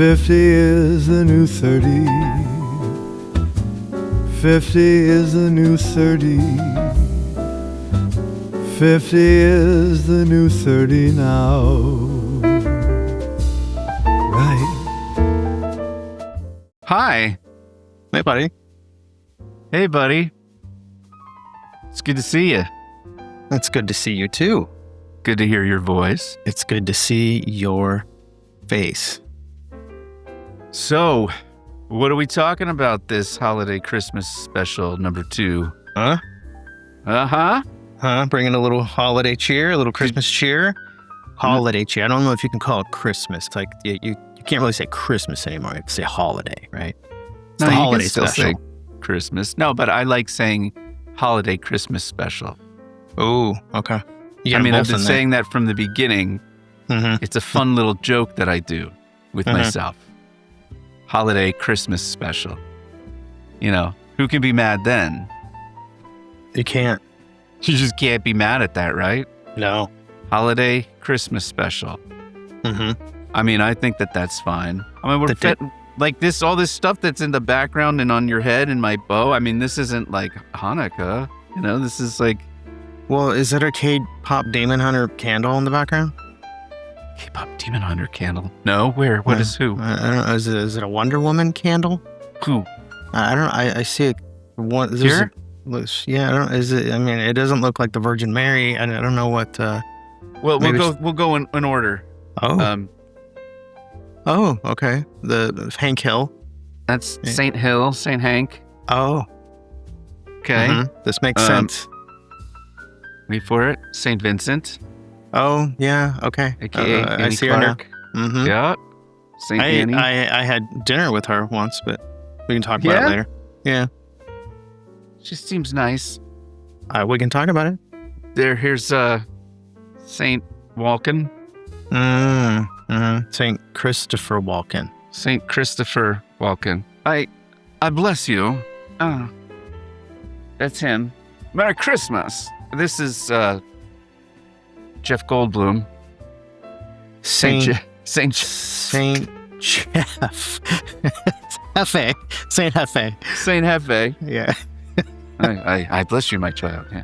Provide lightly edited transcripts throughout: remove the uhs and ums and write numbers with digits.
50 is the new 30. 50 is the new 30. 50 is the new 30 now. Right. Hi. Hey, buddy. Hey, buddy. It's good to see you. It's good to see you, too. Good to hear your voice. It's good to see your face. So, what are we talking about this holiday Christmas special number 2? Huh? Uh-huh. Huh? Bringing a little holiday cheer, a little Christmas cheer. Holiday cheer. I don't know if you can call it Christmas. It's like you can't really say Christmas anymore. You have to say holiday, right? It's the holiday you can still special. say Christmas. No, but I like saying holiday Christmas special. Oh, okay. I mean, I've been saying that from the beginning. Mm-hmm. It's a fun little joke that I do with myself. Holiday Christmas special. You know, who can be mad then? You can't. You just can't be mad at that, right? No. Holiday Christmas special. Mm-hmm. I mean, I think that that's fine. I mean, like this, all this stuff that's in the background and on your head and my bow. I mean, this isn't like Hanukkah. You know, this is like. Well, is that a K-pop Demon Hunter candle in the background? K-pop Demon Hunter candle? No, where? What is who? I don't know. Is it a Wonder Woman candle? Who? I don't know. I see it. Here? Yeah, I don't. Is it? I mean, it doesn't look like the Virgin Mary. I don't know what. Well, we'll go in order. Oh. Oh, okay. The Hank Hill. That's Saint Hill, Saint Hank. Oh. Okay. Mm-hmm. This makes sense. Wait for it. Saint Vincent. Oh, yeah. Okay. AKA I see her now. Mm-hmm. Yeah. Saint Annie. I had dinner with her once, but we can talk about it later. Yeah. She seems nice. We can talk about it. Here's Saint Walken. Saint Christopher Walken. Saint Christopher Walken. I bless you. That's him. Merry Christmas. This is Jeff Goldblum. Saint Jeff. Saint Hefe. Saint Hefe. Saint Hefe. Yeah. I bless you, my child. Yeah.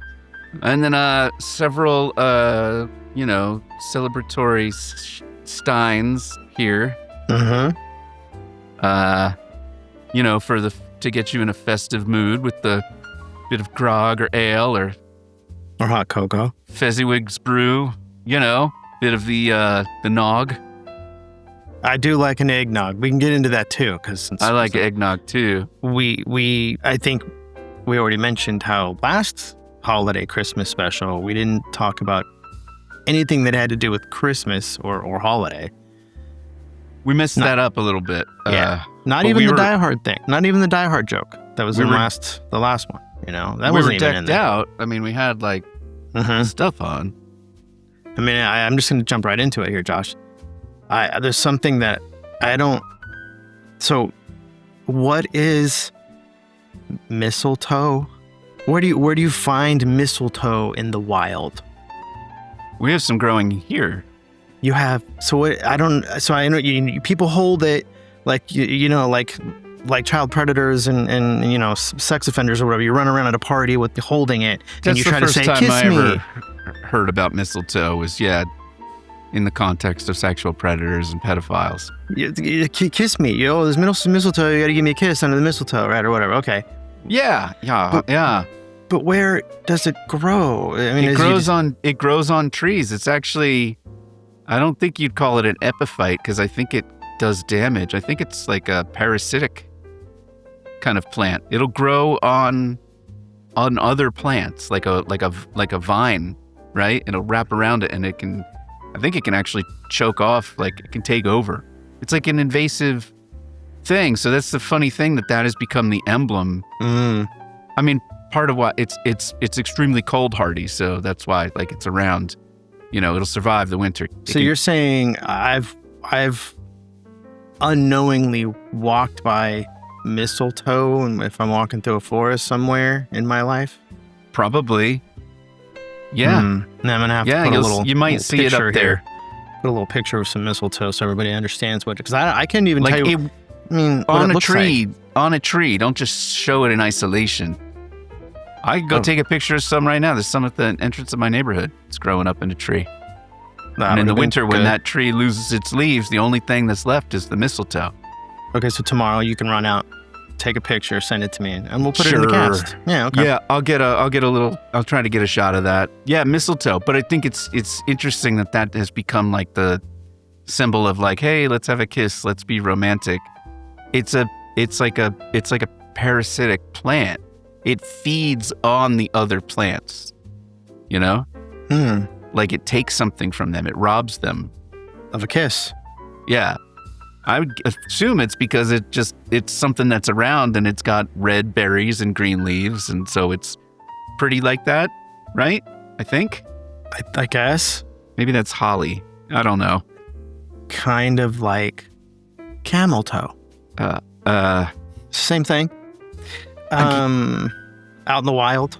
And then several celebratory Steins here. Mm-hmm. To get you in a festive mood with the bit of grog or ale or hot cocoa. Fezziwig's brew, bit of the nog. I do like an eggnog. We can get into that too, because I like eggnog too. I think we already mentioned how last holiday Christmas special, we didn't talk about anything that had to do with Christmas or holiday. We messed that up a little bit. Yeah. Not even the Die Hard thing. Not even the Die Hard joke. That was the last one. That wasn't even in there. Out. I mean, we had like stuff on. I mean, I'm just going to jump right into it here, Josh. There's something that I don't. So, what is mistletoe? Where do you find mistletoe in the wild? We have some growing here. You have. So what? I don't. So I know people hold it like like child predators and sex offenders or whatever. You run around at a party with holding it and you try to say, "Kiss me." That's the first time I ever heard about mistletoe was in the context of sexual predators and pedophiles. Kiss me. There's mistletoe. You got to give me a kiss under the mistletoe, right, or whatever. Okay. Yeah. But where does it grow? I mean, it grows on trees. It's actually, I don't think you'd call it an epiphyte because I think it does damage. I think it's like a parasitic kind of plant. It'll grow on other plants, like a vine, right? It'll wrap around it, and I think it can actually choke off, like it can take over. It's like an invasive thing. So that's the funny thing that has become the emblem. I mean, part of why it's extremely cold hardy, so that's why like it's around. It'll survive the winter. So you're saying I've unknowingly walked by mistletoe, and if I'm walking through a forest somewhere in my life? Probably. Yeah. Now I'm gonna have to put a little. You might see it up there. put a little picture of some mistletoe so everybody understands what, because I can't even Like tell you. What on it a looks tree, like. on a tree. Don't just show it in isolation. I can go take a picture of some right now. There's some at the entrance of my neighborhood. It's growing up in a tree. And in the winter, when that tree loses its leaves, the only thing that's left is the mistletoe. Okay, so tomorrow you can run out, take a picture, send it to me, and we'll put it in the cast. Yeah, okay. Yeah, I'll try to get a shot of that. Yeah, mistletoe. But I think it's interesting that has become like the symbol of like, hey, let's have a kiss, let's be romantic. It's like a parasitic plant. It feeds on the other plants, you know? Like it takes something from them. It robs them. Of a kiss. Yeah. I would assume it's because it's something that's around and it's got red berries and green leaves. And so it's pretty like that, right? I think. I guess. Maybe that's holly. I don't know. Kind of like camel toe. Same thing. Out in the wild,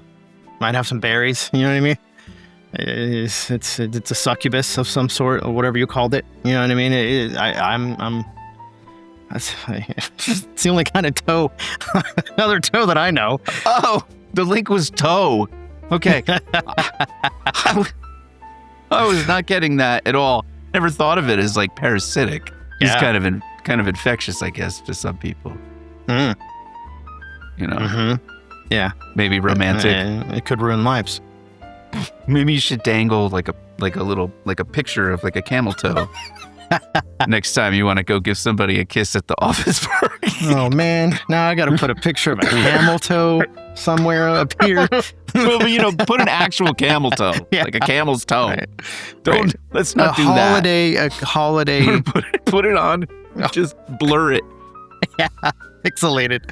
might have some berries. You know what I mean? It's a succubus of some sort, or whatever you called it. You know what I mean? It's the only kind of toe, another toe that I know. Oh, the link was toe. Okay. I was not getting that at all. Never thought of it as like parasitic. It's kind of infectious, I guess, to some people. You know. Mm-hmm. Yeah. Maybe romantic. It could ruin lives. Maybe you should dangle like a picture of like a camel toe. Next time you want to go give somebody a kiss at the office party. Oh man, now I got to put a picture of a camel toe somewhere up here. Well, you know, put an actual camel toe, like a camel's toe. Right. Let's not do A holiday. Put it on. Just blur it. Yeah, pixelated.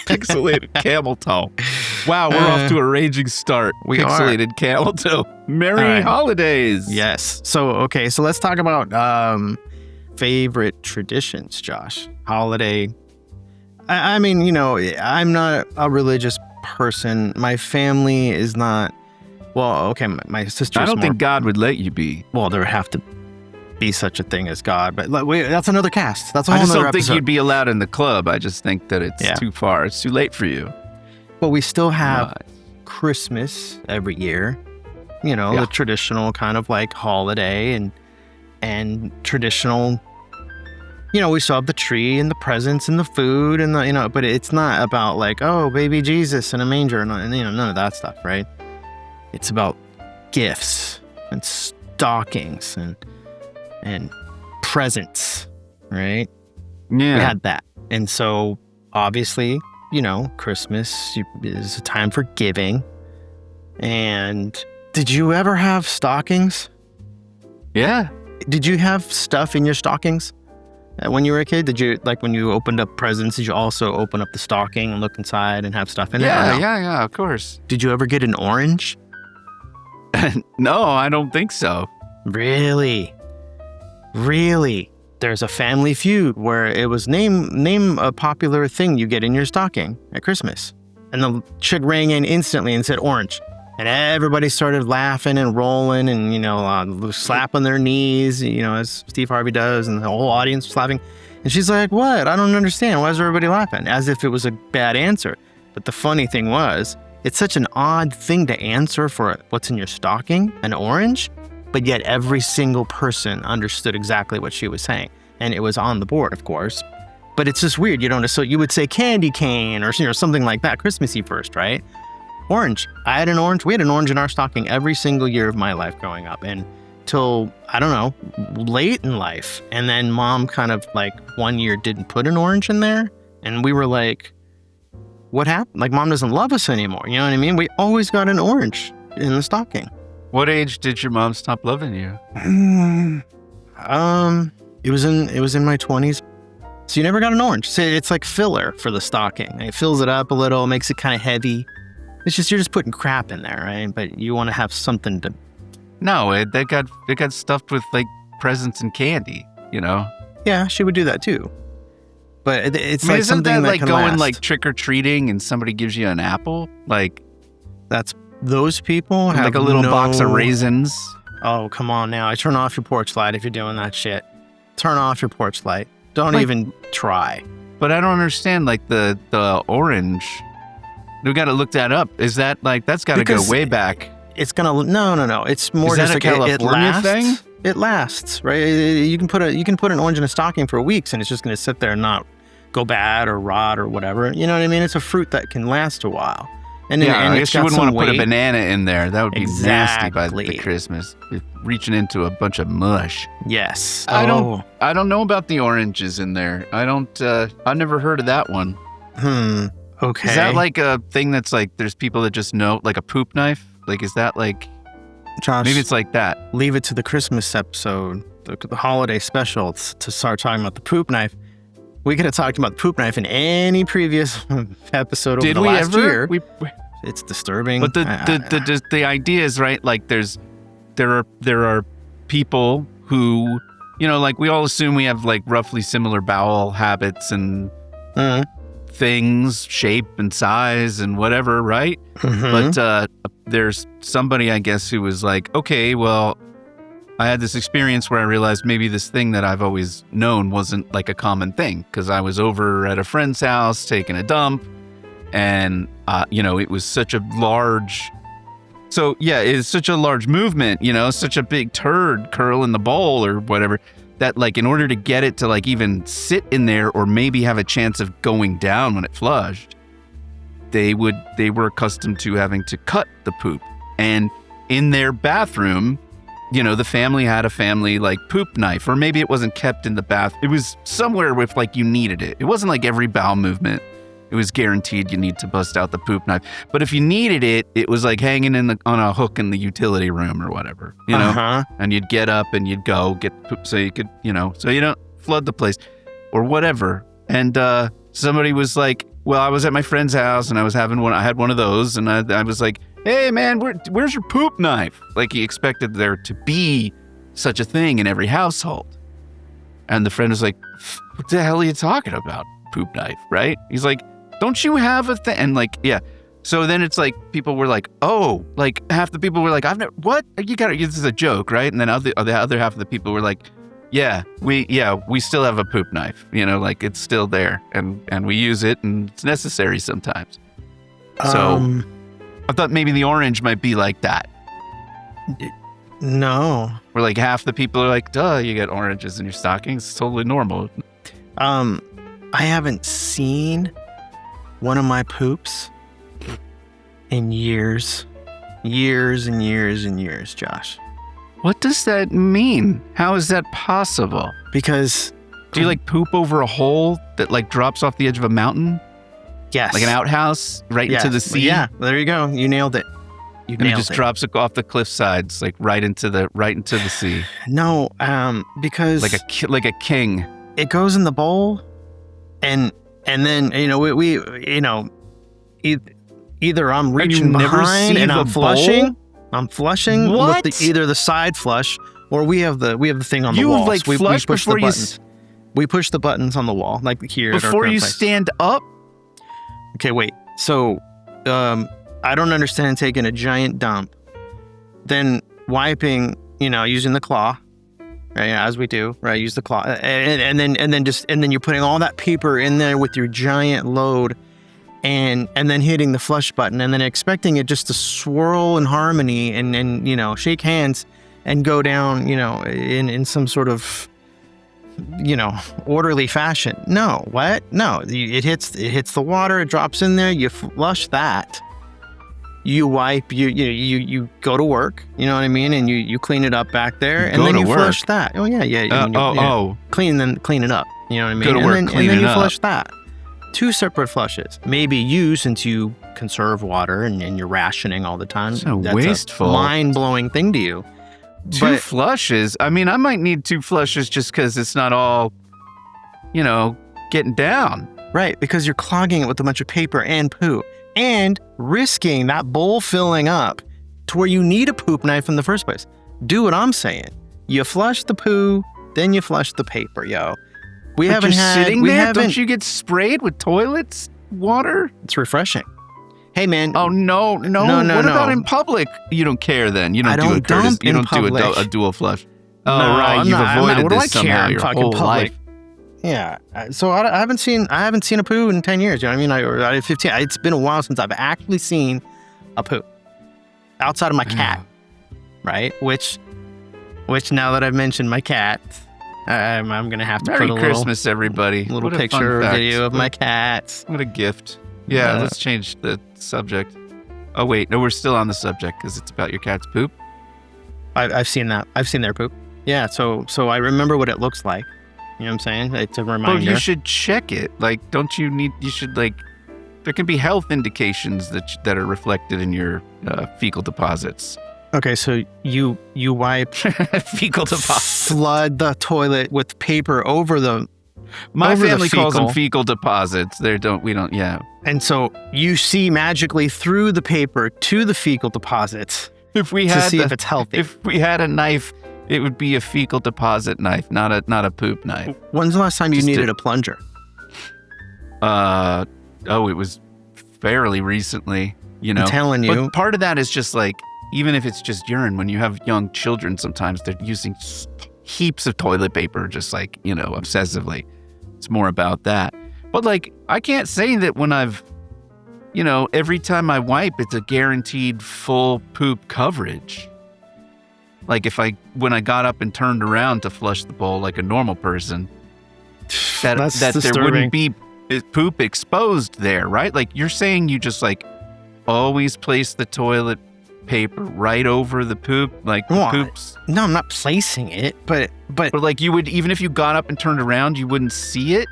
Pixelated camel toe. Wow, we're off to a raging start. Pixelated camel toe. Merry holidays. Yes. So let's talk about favorite traditions, Josh. Holiday. I mean, you know, I'm not a religious person. My family is not. Well, okay, my sister. I don't think God would let you be. Well, there would have to be such a thing as God, but that's another cast. That's a whole I just other don't think episode. you'd be allowed in the club. I just think that it's too far. It's too late for you. But we still have Christmas every year. You know, the traditional kind of like holiday and traditional. You know, we still have the tree and the presents and the food and the, but it's not about like, oh, baby Jesus in a manger and none of that stuff, right? It's about gifts and stockings and presents, right? Yeah. We had that. And so obviously, Christmas is a time for giving. And did you ever have stockings? Yeah. Did you have stuff in your stockings when you were a kid? Did you, like when you opened up presents, did you also open up the stocking and look inside and have stuff in it? Yeah, of course. Did you ever get an orange? No, I don't think so. Really? There's a Family Feud where it was name a popular thing you get in your stocking at Christmas. And the chick rang in instantly and said orange. And everybody started laughing and rolling and, slapping their knees, as Steve Harvey does. And the whole audience was laughing. And she's like, what? I don't understand. Why is everybody laughing? As if it was a bad answer. But the funny thing was, it's such an odd thing to answer for what's in your stocking, an orange. But yet every single person understood exactly what she was saying. And it was on the board, of course. But it's just weird, so you would say candy cane or something like that, Christmassy first, right? Orange. I had an orange. We had an orange in our stocking every single year of my life growing up. And till, I don't know, late in life. And then mom kind of like one year didn't put an orange in there. And we were like, what happened? Like mom doesn't love us anymore. You know what I mean? We always got an orange in the stocking. What age did your mom stop loving you? It was in my 20s. So you never got an orange. So it's like filler for the stocking. It fills it up a little, makes it kind of heavy. It's just you're just putting crap in there, right? But you want to have something to. No, they got stuffed with like presents and candy, Yeah, she would do that too. But it's like something that that like can going last. like trick or treating and somebody gives you an apple, like that's those people have like a little box of raisins. Oh, come on now. I turn off your porch light if you're doing that shit. Turn off your porch light. Don't even try. But I don't understand, like, the orange. We got to look that up. Is that, like, that's got to go way back. It's going to, no. It's more Is just that like a California thing? It lasts, right? You can put an orange in a stocking for weeks and it's just going to sit there and not go bad or rot or whatever. You know what I mean? It's a fruit that can last a while. And I guess you wouldn't want to put a banana in there. That would be nasty by Exactly. the Christmas. You're reaching into a bunch of mush. Yes. I don't know about the oranges in there. I've never heard of that one. Okay. Is that like a thing that's like, there's people that just know, like a poop knife? Like, is that like, Josh, maybe it's like that. leave it to the Christmas episode, the holiday special, to start talking about the poop knife. We could have talked about the poop knife in any previous episode over the last year. It's disturbing. But the idea is, right, like there are people who, you know, like we all assume we have like roughly similar bowel habits and things, shape and size and whatever, right? But there's somebody, I guess, who was like, okay, well, I had this experience where I realized maybe this thing that I've always known wasn't like a common thing, because I was over at a friend's house taking a dump, and you know, it was such a large. So yeah, it's such a large movement, you know, such a big turd curl in the bowl or whatever, that like in order to get it to like even sit in there or maybe have a chance of going down when it flushed, they were accustomed to having to cut the poop. And in their bathroom, you know, the family had a family like poop knife, or maybe it wasn't kept in the bath. It was somewhere with like you needed it. It wasn't like every bowel movement it was guaranteed you need to bust out the poop knife. But if you needed it, it was like hanging on a hook in the utility room or whatever, you know? And you'd get up and you'd go get poop so you could, you know, so you don't flood the place or whatever. And somebody was like, well, I was at my friend's house and I had one of those, and I was like, hey man, where's your poop knife? Like he expected there to be such a thing in every household. And the friend was like, what the hell are you talking about? Poop knife, right? He's like, don't you have a thing? And like, yeah. So then it's like, people were like, oh, like half the people were like, I've never, what? You got it. This is a joke, right? And then the other half of the people were like, yeah, we still have a poop knife, you know, like it's still there and we use it and it's necessary sometimes. So I thought maybe the orange might be like that. No. Where like half the people are like, duh, you get oranges in your stockings. It's totally normal. I haven't seen one of my poops in years, Josh. What does that mean? How is that possible? Because do you like poop over a hole that like drops off the edge of a mountain? Yes. Like an outhouse right into the sea? Yeah, there you go. You nailed it. It just drops off the cliff sides, like right into the sea. No, because like a king. It goes in the bowl, and then you know we you know either I'm reaching behind and I'm flushing. I'm flushing with either the side flush, or we have the thing on the wall. You like flush before you. We push the buttons on the wall, like here. Before you stand up. Okay, wait. So, I don't understand taking a giant dump, then wiping, you know, using the claw, right? As we do, right? Use the claw, and then you're putting all that paper in there with your giant load, and then hitting the flush button, and then expecting it just to swirl in harmony and you know, shake hands and go down, you know, in some sort of, you know, orderly fashion. No, what? No, it hits the water, it drops in there, you flush that, you wipe, you go to work, you know what I mean, and you clean it up back there, and then you flush that. Oh yeah. Clean it up, you know what I mean. Go to work, and then you flush that. Two separate flushes. Maybe you, since you conserve water and you're rationing all the time. So that's wasteful. A mind-blowing thing to you. Two flushes? I mean, I might need two flushes just because it's not all, you know, getting down. Right, because you're clogging it with a bunch of paper and poo and risking that bowl filling up to where you need a poop knife in the first place. Do what I'm saying. You flush the poo, then you flush the paper, yo. Don't you get sprayed with toilets water? It's refreshing. Hey, man. Oh, no. What about in public? You don't care then. You don't I do don't a courtesy. dump You in don't do public. a dual flush. Oh, No, right. I'm You've not- avoided what do I this care somehow in your fucking whole public? life. Yeah. So I haven't seen a poo in 10 years. You know what I mean? I 15. It's been a while since I've actually seen a poo outside of my cat, right? Which now that I've mentioned my cat, I'm gonna have to Merry put a Christmas, everybody. little What a fun picture or fact. video of my cats. What a gift. Yeah, Uh, let's change the subject. Oh, wait. No, we're still on the subject because it's about your cat's poop. I've seen that. I've seen their poop. Yeah. So I remember what it looks like. You know what I'm saying? It's a reminder. Well, you should check it. Like, you should, like, there can be health indications that are reflected in your fecal deposits. Okay, so you wipe Fecal deposits. flood the toilet with paper over the My over the family calls them fecal. fecal deposits. We don't, yeah. And so you see magically through the paper to the fecal deposits If we to had see if it's healthy. if we had a knife, it would be a fecal deposit knife, not a poop knife. When's the last time you Just needed a- a plunger? It was fairly recently, you know. I'm telling you. But part of that is just like, even if it's just urine, when you have young children, sometimes they're using heaps of toilet paper, just like, you know, obsessively. It's more about that. But like, I can't say that when I've, you know, every time I wipe, it's a guaranteed full poop coverage. Like when I got up and turned around to flush the bowl like a normal person, That's that there disturbing. wouldn't be poop exposed there, right? Like you're saying you just like always place the toilet paper right over the poop, like the Well, poops. No, I'm not placing it, but But like you would, even if you got up and turned around, you wouldn't see it.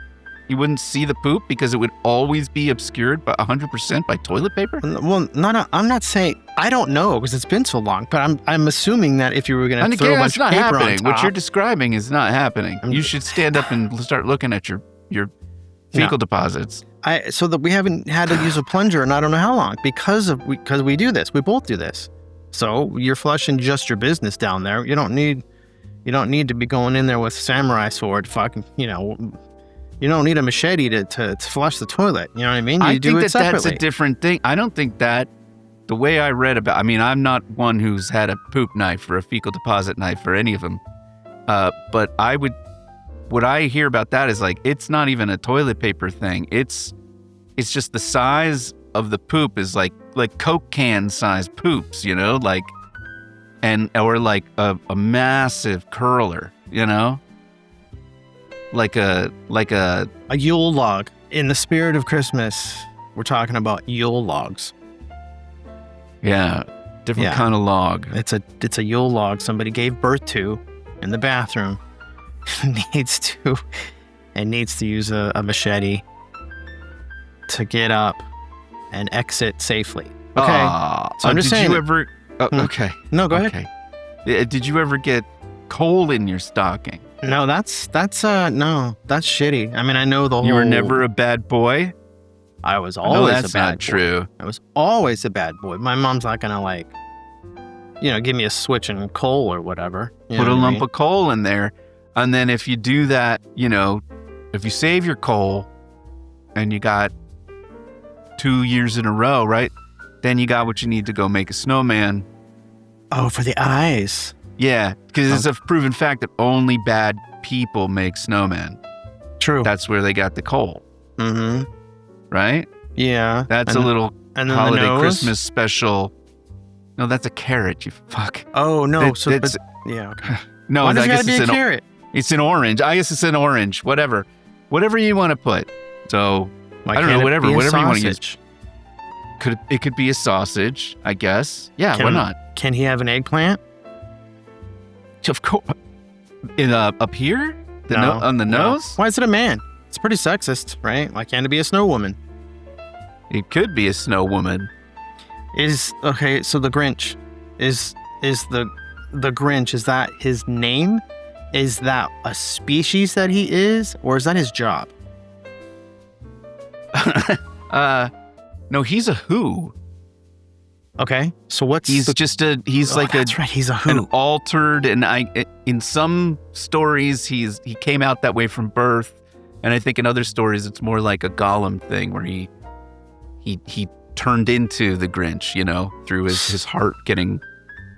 You wouldn't see the poop because it would always be obscured by 100% by toilet paper. well, I'm not saying I don't know because it's been so long, but I'm assuming that if you were going And to throw again, a that's bunch not of paper on happening. What top, you're describing is not happening. I'm You just- should stand up and start looking at your fecal deposits. so that we haven't had to use a plunger in I don't know how long because we do this. We both do this. So you're flushing just your business down there. You don't need to be going in there with a samurai sword. Fucking, you know, you don't need a machete to flush the toilet. You know what I mean? You I do think it that separately. that's a different thing. I don't think that the way I read about. I mean, I'm not one who's had a poop knife or a fecal deposit knife or any of them. But what I hear about that is like it's not even a toilet paper thing. It's just the size of the poop is like Coke can size poops, you know, like or like a massive curler, you know, like a Yule log. In the spirit of Christmas, we're talking about Yule logs. different Yeah. kind of log. It's a Yule log somebody gave birth to in the bathroom. needs to use a machete to get up and exit safely. Okay. So I'm just saying Did you it. ever? Oh, Hmm. okay. No, go ahead. Okay. Did you ever get coal in your stocking? No, that's no, that's shitty. I mean, I know the whole. You were never a bad boy? I was No, always that's a bad not boy. true. I was always a bad boy. My mom's not gonna like, give me a switch and coal or whatever. You Put know a what I lump mean? of coal in there. And then if you do that, if you save your coal and you got 2 years in a row, right? Then you got what you need to go make a snowman. Oh, for the eyes. Yeah, because it's a proven fact that only bad people make snowmen. True. That's where they got the coal, Mm-hmm. right? Yeah. That's and, a little and then holiday the nose? Christmas special. No, that's a carrot, you fuck. Oh no. That's- Yeah. Okay. No, Why does I it guess gotta be it's a an carrot? It's an orange. I guess it's an orange. Whatever you want to put. So Why I don't can't know. it Whatever be a you want to use. sausage? It could be a sausage, I guess. Yeah, why not? Can he have an eggplant? Of course. Up here, No. on the No. nose. Why is it a man? It's pretty sexist, right? Why can't it be a snow woman? It could be a snow woman. Okay, so the Grinch is the Grinch, is that his name? Is that a species that he is, or is that his job? No, he's a who. Okay, so what's He's the, he's like that's right, he's a an who. altered, and in some stories he came out that way from birth, and I think in other stories it's more like a Gollum thing where he turned into the Grinch, through his heart getting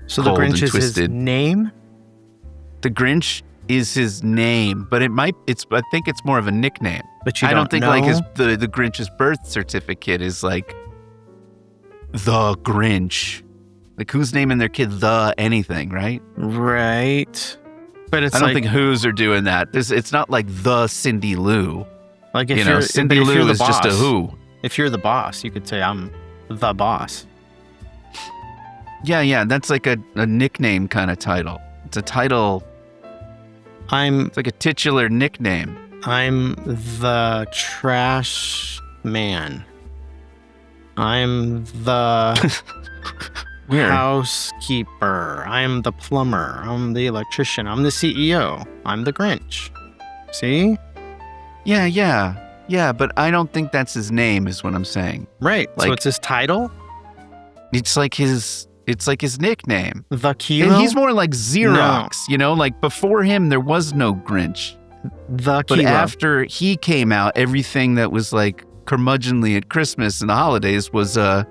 So the cold Grinch and is twisted. his name? The Grinch is his name, but I think it's more of a nickname. But you I don't think know? like the Grinch's birth certificate is like the Grinch. Like who's naming their kid the anything, right? Right. But it's I don't like, think who's are doing that. It's not like the Cindy Lou. like if you're Cindy but if you're Lou the is just a boss- who. If you're the boss, you could say I'm the boss. Yeah, that's like a nickname kind of title. It's a title. I'm It's like a titular nickname. the trash man. I'm the Weird. housekeeper. I'm the plumber. I'm the electrician. I'm the CEO. I'm the Grinch. See? Yeah, but I don't think that's his name is what I'm saying. Right. So Like- it's his title? It's like his nickname. The Keelo? And he's more like Xerox, like before him there was no Grinch. the But Keelo. after he came out, everything that was like curmudgeonly at Christmas and the holidays was a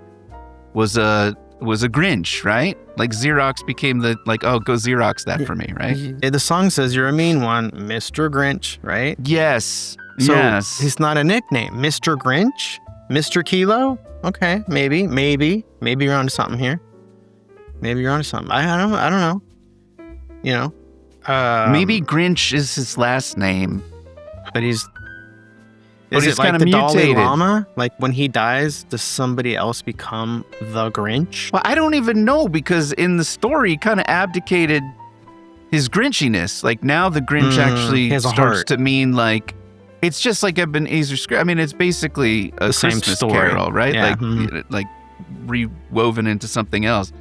Grinch, right? Like Xerox became the like, oh, go Xerox that for me, right? The song says you're a mean one, Mr. Grinch, right? Yes. So yes. he's not a nickname. Mr. Grinch? Mr. Keelo? Okay, maybe you're onto something here. Maybe you're onto something. I don't know. Maybe Grinch is his last name. But he's. But Is he's it like kinda the Dalai mutated. Lama? Like when he dies, does somebody else become the Grinch? Well, I don't even know because in the story he kind of abdicated his Grinchiness. Like now the Grinch actually he has a starts heart. to mean like it's just like Ebenezer Scrooge. I mean, it's basically a The same Christmas story. Carol, right? Yeah, Like rewoven into something else.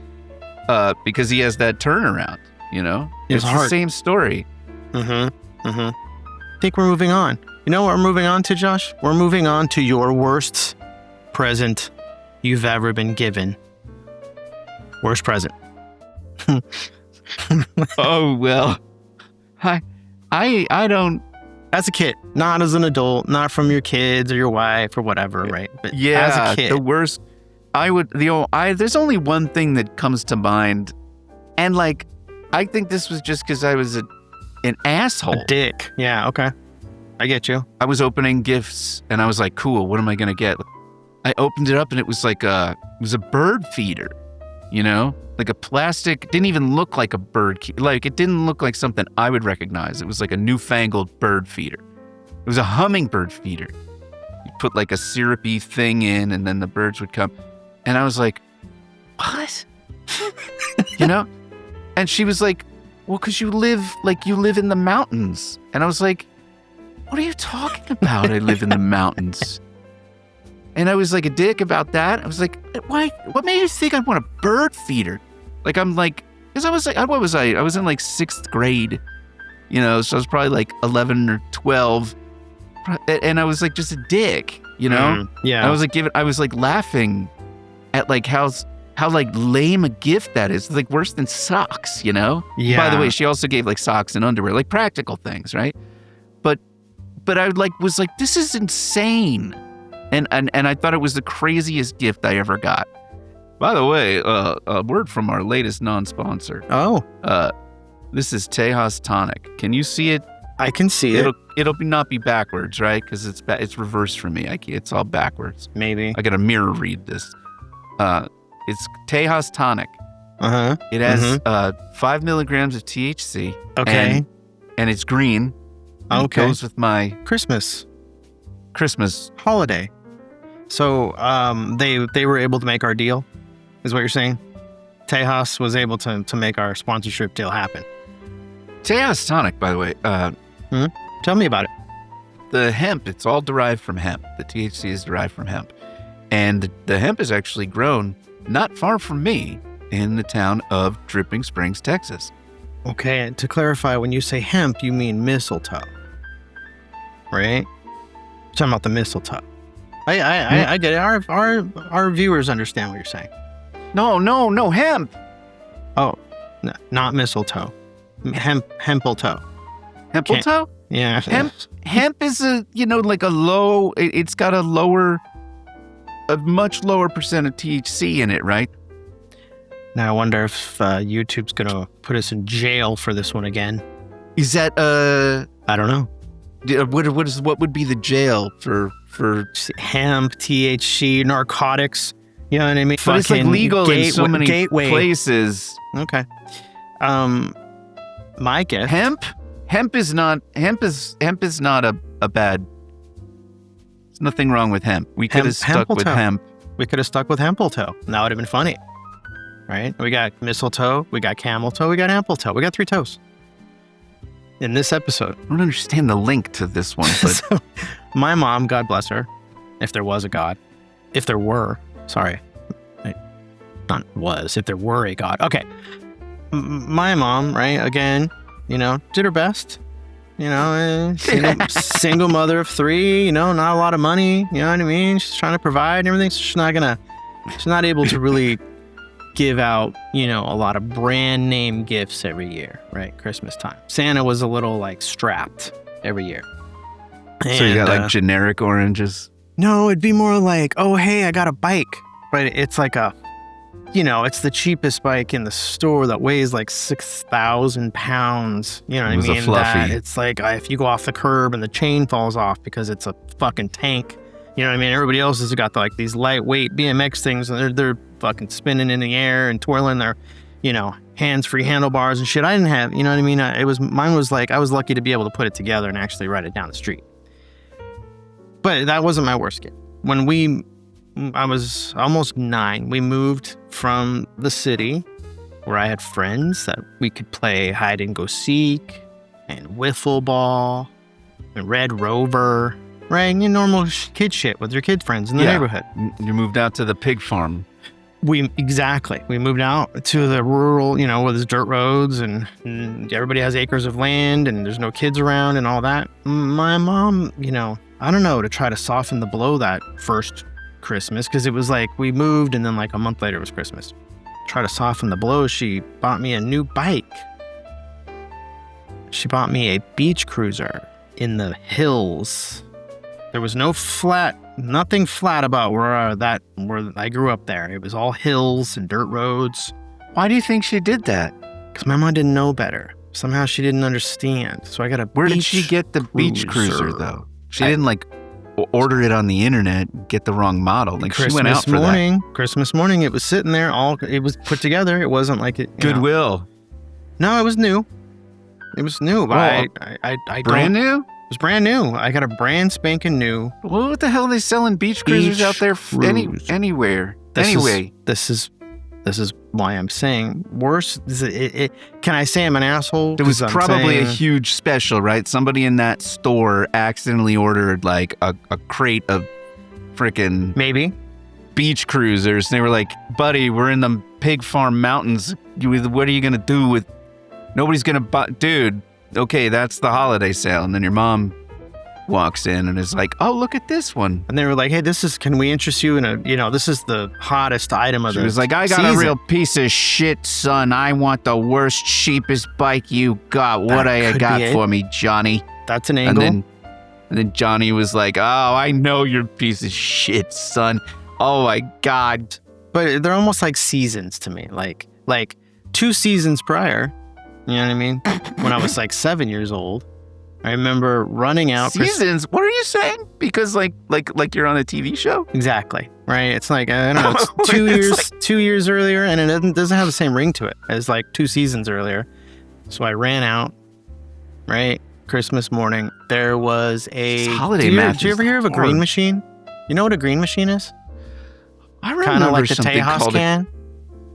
Because he has that turnaround, His it's heart. the same story. I think we're moving on. You know what we're moving on to, Josh? We're moving on to your worst present you've ever been given. Worst present. Oh well, I don't. As a kid, not as an adult, not from your kids or your wife or whatever, right? But Yeah, as a kid. the worst. There's only one thing that comes to mind, and like, I think this was just because I was an asshole. A dick. Yeah, okay. I get you. I was opening gifts, and I was like, "Cool, what am I gonna get?" I opened it up, and it was like a bird feeder, like a plastic. Didn't even look like a bird. Like it didn't look like something I would recognize. It was like a newfangled bird feeder. It was a hummingbird feeder. You put like a syrupy thing in, and then the birds would come. And I was like, "What?" And she was like, "Well, because you live in the mountains." And I was like, "What are you talking about? I live in the mountains." And I was like a dick about that. I was like, "Why? What made you think I want a bird feeder?" Like I'm like, because I was like, what was I? I was in like 6th grade, so I was probably like 11 or 12, and I was like just a dick, Yeah. I was like laughing at like how like lame a gift that is. It's like worse than socks, Yeah. By the way, she also gave like socks and underwear, like practical things, right? But I was like, this is insane. And I thought it was the craziest gift I ever got. By the way, a word from our latest non-sponsor. Oh, This is Tejas Tonic. Can you see it? I can see it. It'll not be backwards, right? Because it's reversed for me. It's all backwards. Maybe. I got to mirror read this. It's Tejas Tonic. Uh-huh. It has 5 milligrams of THC. Okay. And it's green. And Okay. It goes with my Christmas. holiday. So they were able to make our deal, is what you're saying? Tejas was able to make our sponsorship deal happen. Tejas Tonic, by the way. Tell me about it. The hemp, it's all derived from hemp. The THC is derived from hemp. And the hemp is actually grown not far from me in the town of Dripping Springs, Texas. Okay, and to clarify, when you say hemp, you mean mistletoe, right? You're talking about the mistletoe. I get it. Our viewers understand what you're saying. No, hemp. Oh, not mistletoe. Hempletoe. Hempletoe? Yeah. Hemp is like a low, it's got a lower a much lower percent of THC in it, right? Now I wonder if YouTube's gonna put us in jail for this one again. Is that I don't know. what would be the jail for Hemp, THC, narcotics? You know what I mean? But it's like legal in so many gateway places. Okay. My gift. Hemp is not a bad. There's nothing wrong with hemp. We could have stuck with hemp. We could have stuck with Hempletoe. That would have been funny. Right? We got mistletoe, we got cameltoe, we got Hempletoe. We got 3 toes. In this episode. I don't understand the link to this one, but So, my mom, God bless her, if there was a God, if there were, sorry, not was, if there were a God. Okay. My mom, right, again, you know, did her best. You know, single mother of 3, you know, not a lot of money, you know what I mean? She's trying to provide and everything, so she's not able to really give out, you know, a lot of brand name gifts every year, right? Christmas time. Santa was a little like strapped every year. So you got like generic oranges? No, it'd be more like, oh, hey, I got a bike. But it's like it's the cheapest bike in the store that weighs like 6,000 pounds. You know what I mean? A fluffy. That it's like if you go off the curb and the chain falls off because it's a fucking tank. You know what I mean? Everybody else has got like these lightweight BMX things, and they're fucking spinning in the air and twirling their, you know, hands-free handlebars and shit. I didn't have, you know what I mean? Mine was like, I was lucky to be able to put it together and actually ride it down the street. But that wasn't my worst gift. I was almost 9. We moved from the city where I had friends that we could play hide and go seek and wiffle ball and Red Rover. Right, your normal kid shit with your kid friends in the neighborhood. You moved out to the pig farm. We moved out to the rural, you know, where there's dirt roads and everybody has acres of land and there's no kids around and all that. My mom, you know, I don't know, to try to soften the blow that first Christmas, because it was like we moved and then like a month later it was Christmas. Try to soften the blow, she bought me a new bike. She bought me a beach cruiser in the hills. There was nothing flat about where I grew up there. It was all hills and dirt roads. Why do you think she did that? Because my mom didn't know better. Somehow she didn't understand. So I got a Where did she get the beach cruiser though? She didn't like order it on the internet, get the wrong model. Like she went out for that. Christmas morning, it was sitting there. It was put together. It wasn't like it. Goodwill. No, it was new. It was new. But I brand new? It was brand new. I got a brand spanking new. Well, what the hell are they selling beach cruisers out there anywhere? This is why I'm saying worse. Can I say I'm an asshole? It was probably a huge special, right? Somebody in that store accidentally ordered like a crate of frickin' maybe beach cruisers. And they were like, buddy, we're in the pig farm mountains. What are you going to do with... Nobody's going to buy... Dude... Okay, that's the holiday sale. And then your mom walks in and is like, oh, look at this one. And they were like, hey, can we interest you in this is the hottest item of the season. She was like, I got a real piece of shit, son. I want the worst, cheapest bike you got. What I got for me, Johnny? That's an angle. And then Johnny was like, oh, I know you're a piece of shit, son. Oh my God. But they're almost like seasons to me. Like 2 seasons prior. You know what I mean? When I was like 7 years old, I remember running out. Seasons? What are you saying? Because like you're on a TV show? Exactly. Right. It's like, I don't know, it's 2 years, 2 years earlier, and it doesn't have the same ring to it as like 2 seasons earlier. So I ran out, right? Christmas morning. There was a holiday match. Did you ever hear of a green machine? You know what a green machine is? I remember kind of like the something Tejas called can.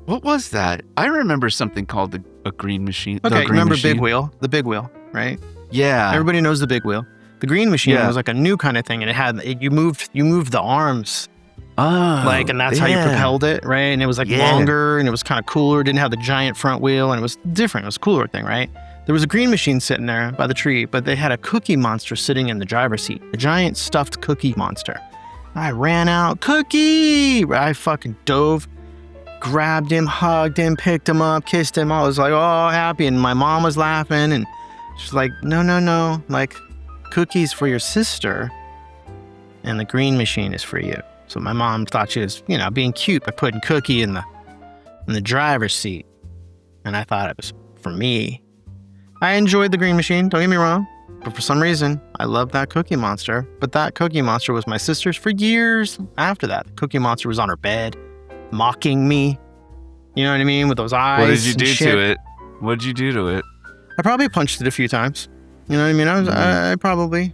What was that? I remember something called a green machine. Okay, remember big wheel? The big wheel, right? Yeah. Everybody knows the big wheel. The green machine was like a new kind of thing, and you moved the arms. Oh, and that's how you propelled it, right? And it was like longer, and it was kind of cooler. It didn't have the giant front wheel, and it was different. It was a cooler thing, right? There was a green machine sitting there by the tree, but they had a cookie monster sitting in the driver's seat. A giant stuffed cookie monster. I ran out, Cookie! I fucking dove, grabbed him, hugged him, picked him up, kissed him. I was like, oh, happy. And my mom was laughing, and she's like, no. Like, Cookie's for your sister, and the green machine is for you. So my mom thought she was, being cute by putting Cookie in the driver's seat. And I thought it was for me. I enjoyed the Green Machine, don't get me wrong. But for some reason, I loved that Cookie Monster. But that Cookie Monster was my sister's for years after that. The Cookie Monster was on her bed, mocking me. You know what I mean? With those eyes. What did you do to it? What did you do to it? I probably punched it a few times. You know what I mean?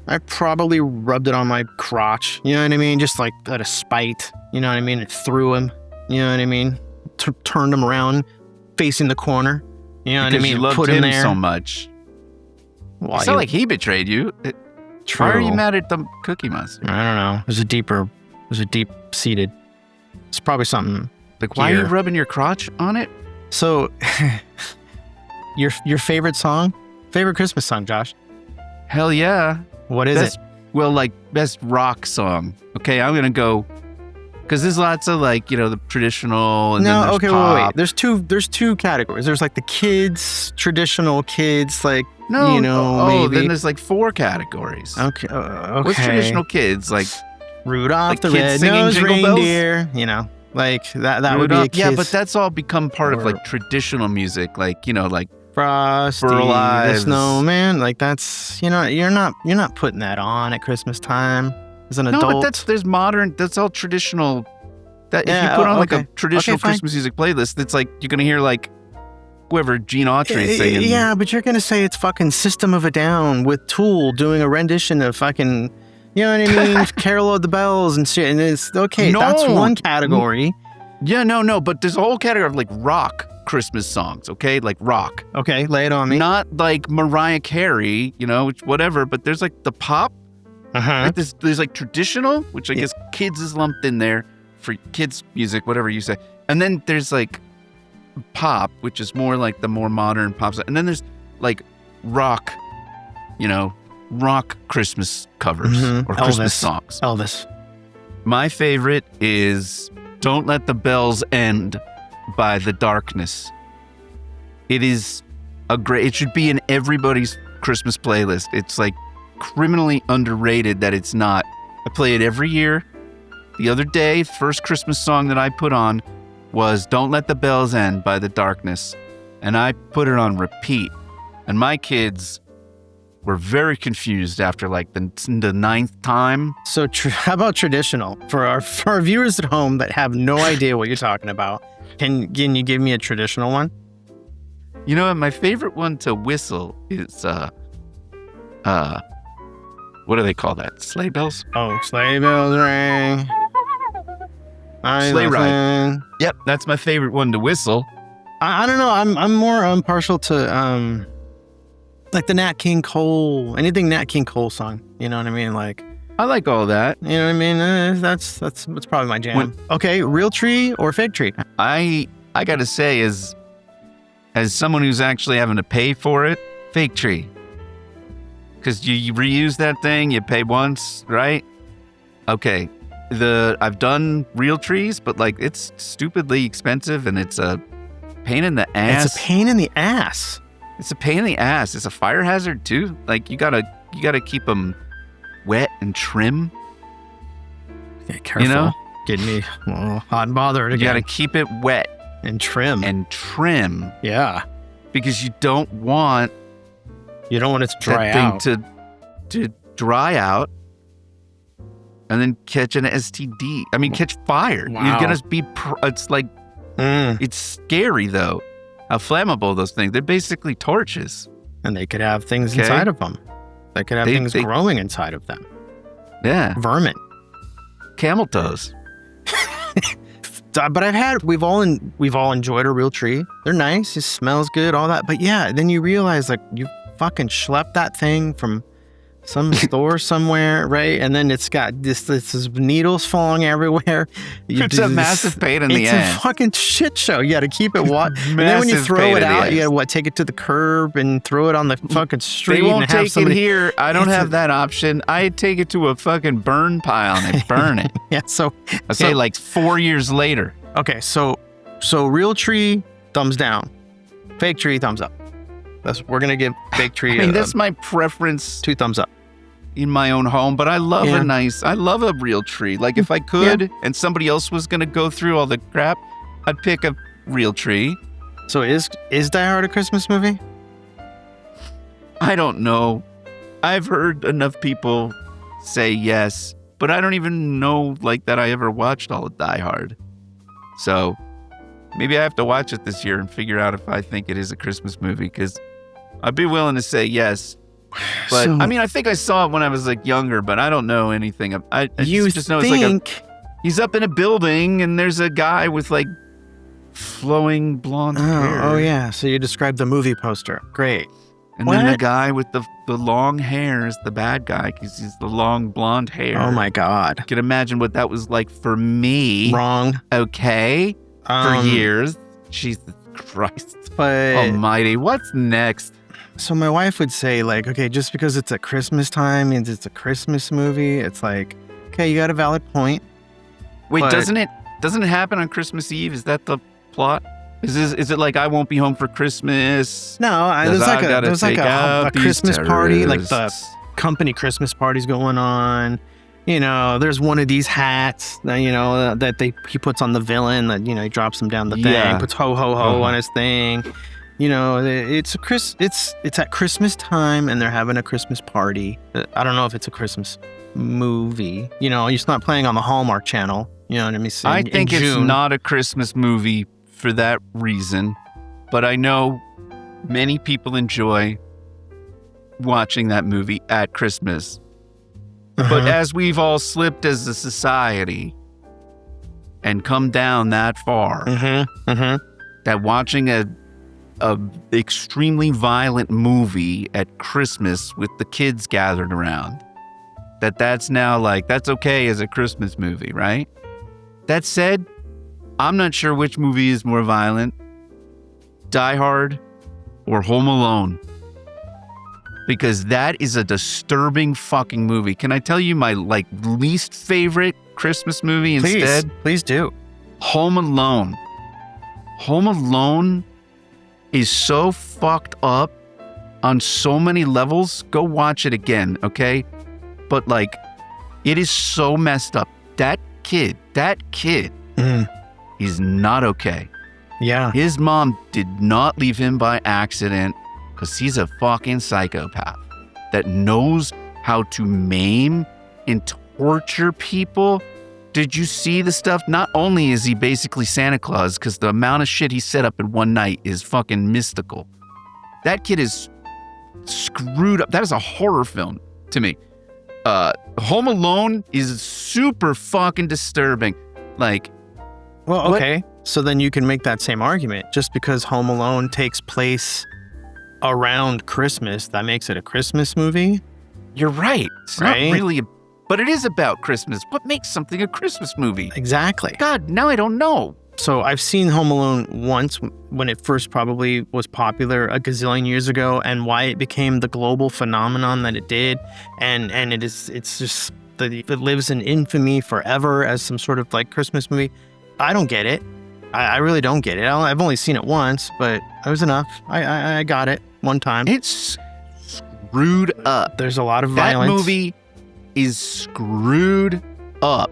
I probably rubbed it on my crotch. You know what I mean? Just like out of spite. You know what I mean? It threw him. You know what I mean? Turned him around, facing the corner. You know what I mean? You loved Put him there so much. Well, It's not like he betrayed you. True. Why are you mad at the Cookie Monster? I don't know. There's a deep-seated. It's probably something. Like, why are you rubbing your crotch on it? So, your favorite Christmas song, Josh? Hell yeah. What is it? Well, like, best rock song. Okay, I'm gonna go, because there's lots of, like, the traditional, and then there's pop. Wait. There's two categories. There's like the kids, traditional kids, like, No, maybe. then there's like 4 categories. Okay. What's traditional kids? Like Rudolph like the kids singing Red-Nosed Jingle Bells? Reindeer, like that would be a Rudolph? kid's. Yeah, but that's all become part of or- like traditional music, like like Frosty, Burl the Ives. Snowman, like that's you're not putting that on at Christmas time as an adult. no, but there's modern. That's all traditional. That Yeah, if you put on like okay. a traditional Okay, fine. Christmas music playlist, it's like you're gonna hear like whoever Gene Autry singing. Yeah, but you're gonna say it's fucking System of a Down with Tool doing a rendition of fucking, you know what I mean? Carol of the Bells and shit. And it's okay. No. That's one category. Yeah, no, but there's a whole category of like rock Christmas songs. Okay, like rock. Okay, lay it on me. Not like Mariah Carey, whatever. But there's like the pop. Uh-huh. Like there's like traditional, which I guess kids is lumped in there for kids music, whatever you say. And then there's like pop, which is more like the more modern pop stuff. And then there's like rock, rock Christmas covers or Christmas songs. Elvis. My favorite is Don't Let the Bells End by The Darkness. It is it should be in everybody's Christmas playlist. It's like criminally underrated that it's not. I play it every year. The other day, first Christmas song that I put on was Don't Let the Bells End by The Darkness. And I put it on repeat. And my kids were very confused after like the 9th time. So how about traditional for our viewers at home that have no idea what you're talking about? Can you give me a traditional one? You know what? My favorite one to whistle is what do they call that? Sleigh bells? Oh, sleigh bells ring. Sleigh ride. Yep, that's my favorite one to whistle. I don't know. I'm more partial to like the Nat King Cole, anything Nat King Cole song. You know what I mean? Like I like all that. you know what I mean? That's probably my jam. Okay, real tree or fake tree? I gotta say, as someone who's actually having to pay for it, fake tree. Because you reuse that thing, you pay once, right? Okay. I've done real trees, but like it's stupidly expensive and it's a pain in the ass. It's a pain in the ass. It's a pain in the ass. It's a fire hazard too. Like you gotta keep them wet and trim. Yeah, careful. Getting me hot and bothered You again. gotta keep it wet and trim. and trim Yeah. because you don't want You don't want it to dry that out. thing to dry out and then catch an STD. I mean, catch fire. Wow. You're gonna be. It's like Mm. it's scary though. How flammable those things. They're basically torches. And they could have things Okay. inside of them. They could have things growing inside of them. Yeah, Vermin. camel toes. But we've all enjoyed a real tree. They're nice. It smells good, all that. But yeah, then you realize like you fucking schlepped that thing from some store somewhere, right? And then it's got this needles falling everywhere. It's a massive pain in the ass. It's a fucking shit show. You got to keep it and then when you Massive throw pain it in the out, you ass. got to take it to the curb and throw it on the fucking street. They won't and have take somebody, it here. I don't It's have a- that option. I take it to a fucking burn pile and I burn it. Yeah. So Okay, like 4 years later. okay. So real tree, thumbs down. Fake tree, thumbs up. We're gonna give fake tree. I mean, that's my preference. 2 thumbs up. in my own home, but I love I love a real tree. Like if I could and somebody else was going to go through all the crap, I'd pick a real tree. So is Die Hard a Christmas movie? I don't know. I've heard enough people say yes, but I don't even know like that I ever watched all of Die Hard. So maybe I have to watch it this year and figure out if I think it is a Christmas movie, because I'd be willing to say yes. But I mean, I think I saw it when I was like younger, but I don't know anything. I just know it's like he's up in a building and there's a guy with like flowing blonde hair. Oh yeah. So you described the movie poster. Great. And then the guy with the long hair is the bad guy because he's the long blonde hair. Oh my God. I can imagine what that was like for me. Wrong. Okay. For years. Jesus Christ. But almighty. What's next? So my wife would say like, okay, just because it's at Christmas time means it's a Christmas movie. It's like, okay, you got a valid point. Wait, doesn't it happen on Christmas Eve? Is that the plot? Is it like I won't be home for Christmas? No, there's like a Christmas party, like the company Christmas party's going on. You know, there's one of these hats that, you know, that he puts on the villain that, you know, he drops him down the thing, puts ho ho ho on his thing. You know, it's at Christmas time and they're having a Christmas party. I don't know if it's a Christmas movie. You know, it's not playing on the Hallmark Channel. You know what I mean? I think it's not a Christmas movie for that reason, but I know many people enjoy watching that movie at Christmas. But as we've all slipped as a society and come down that far, that watching a extremely violent movie at Christmas with the kids gathered around, that's now like, that's okay as a Christmas movie, right? That said, I'm not sure which movie is more violent, Die Hard or Home Alone, because that is a disturbing fucking movie. Can I tell you my like least favorite Christmas movie instead? Please do. Home Alone. Home Alone is so fucked up on so many levels. Go watch it again, okay? But like, it is so messed up. That kid is not okay. Yeah. His mom did not leave him by accident because he's a fucking psychopath that knows how to maim and torture people. Did you see the stuff? Not only is he basically Santa Claus, because the amount of shit he set up in one night is fucking mystical. That kid is screwed up. That is a horror film to me. Home Alone is super fucking disturbing. Like, well, okay. So then you can make that same argument. Just because Home Alone takes place around Christmas, that makes it a Christmas movie? You're right. It's not really, but it is about Christmas. What makes something a Christmas movie? Exactly. God, now I don't know. So I've seen Home Alone once when it first probably was popular a gazillion years ago, and why it became the global phenomenon that it did. And it's just that it lives in infamy forever as some sort of like Christmas movie. I don't get it. I really don't get it. I've only seen it once, but it was enough. I got it one time. It's screwed up. There's a lot of violence. That movie is screwed up.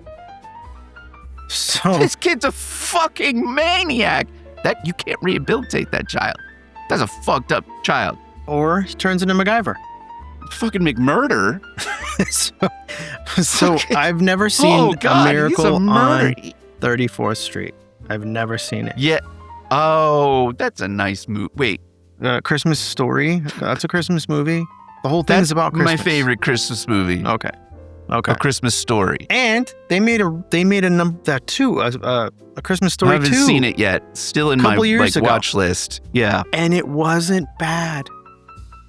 So this kid's a fucking maniac. That you can't rehabilitate that child. That's a fucked up child. Or he turns into MacGyver. Fucking McMurder. so I've never seen A Miracle on 34th Street. I've never seen it. Yeah. Oh, that's a nice movie. Wait. Christmas Story. That's a Christmas movie. The whole thing is about Christmas. My favorite Christmas movie. Okay. A Christmas Story. And they made a number that too. A Christmas Story 2. I haven't seen it yet. Still in my watch list. Yeah. And it wasn't bad.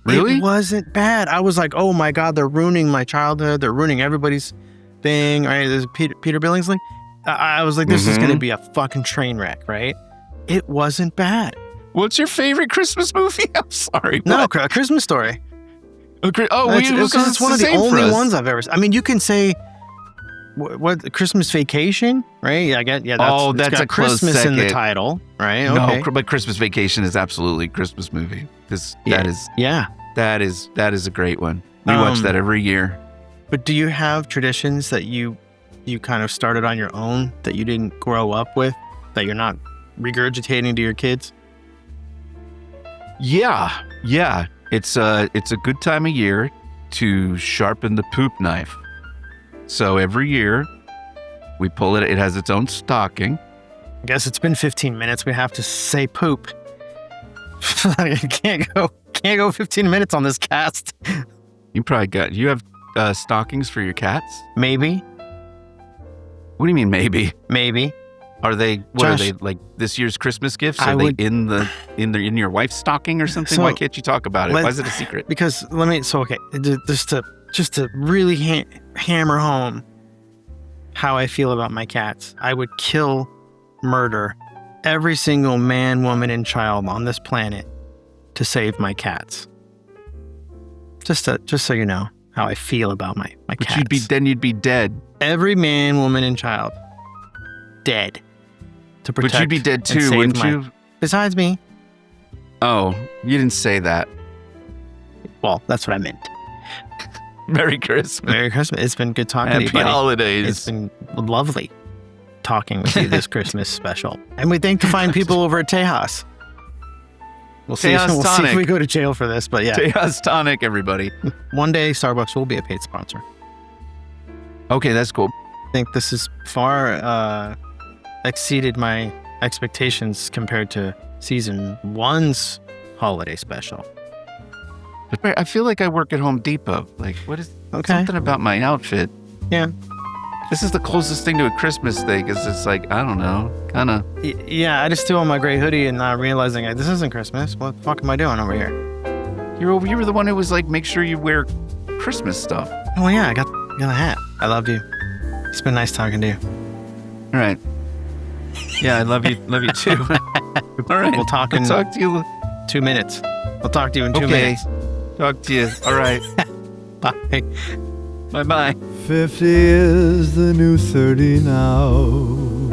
Really? It wasn't bad. I was like, oh my God, they're ruining my childhood. They're ruining everybody's thing. Right? There's Peter Billingsley. I was like, this is going to be a fucking train wreck, right? It wasn't bad. What's your favorite Christmas movie? I'm sorry. No, A Christmas Story. Because it's one of the only ones I've ever seen. I mean, you can say, what Christmas Vacation, right? That's a Christmas close in the title, right? Okay. No, but Christmas Vacation is absolutely a Christmas movie. Because that is a great one. We watch that every year. But do you have traditions that you kind of started on your own that you didn't grow up with, that you're not regurgitating to your kids? Yeah. It's a good time of year to sharpen the poop knife. So every year we pull it. It has its own stocking. I guess it's been 15 minutes. We have to say poop. can't go 15 minutes on this cast. You have stockings for your cats? Maybe. What do you mean maybe? Maybe. Are they Josh, are they like this year's Christmas gifts? I Are they would- in your wife's stocking or something? So, Why can't you talk about it? Why is it a secret? Because okay, just to really hammer home how I feel about my cats, I would kill, murder every single man, woman, and child on this planet to save my cats. Just so you know how I feel about my But cats. you'd be dead. Every man, woman, and child dead to protect. But you'd be dead and too, save wouldn't my- you? Besides me. Oh, you didn't say that. Well, that's what I meant. Merry Christmas. Merry Christmas. It's been good talking to you, Happy buddy. holidays. It's been lovely talking with you this Christmas special. And we thank the fine people over at Tejas. We'll see Tejas if Tonic. we go to jail for this, but yeah. Tejas Tonic, everybody. One day Starbucks will be a paid sponsor. Okay, that's cool. I think this has far exceeded my expectations compared to season 1's holiday special. But I feel like I work at Home Depot. Like, what is something about my outfit? Yeah. This is the closest thing to a Christmas thing. Is it's like, I don't know, kind of. Yeah, I just threw on my gray hoodie and not realizing this isn't Christmas. What the fuck am I doing over here? You were the one who was like, make sure you wear Christmas stuff. Oh yeah, I got a hat. I loved you. It's been nice talking to you. All right. Yeah, I love you. Love you too. All right. We'll talk in I'll talk to you. 2 minutes. I'll talk to you in 2 Okay. minutes. Talk to you. All right. Bye. Bye-bye. 50 is the new 30 now.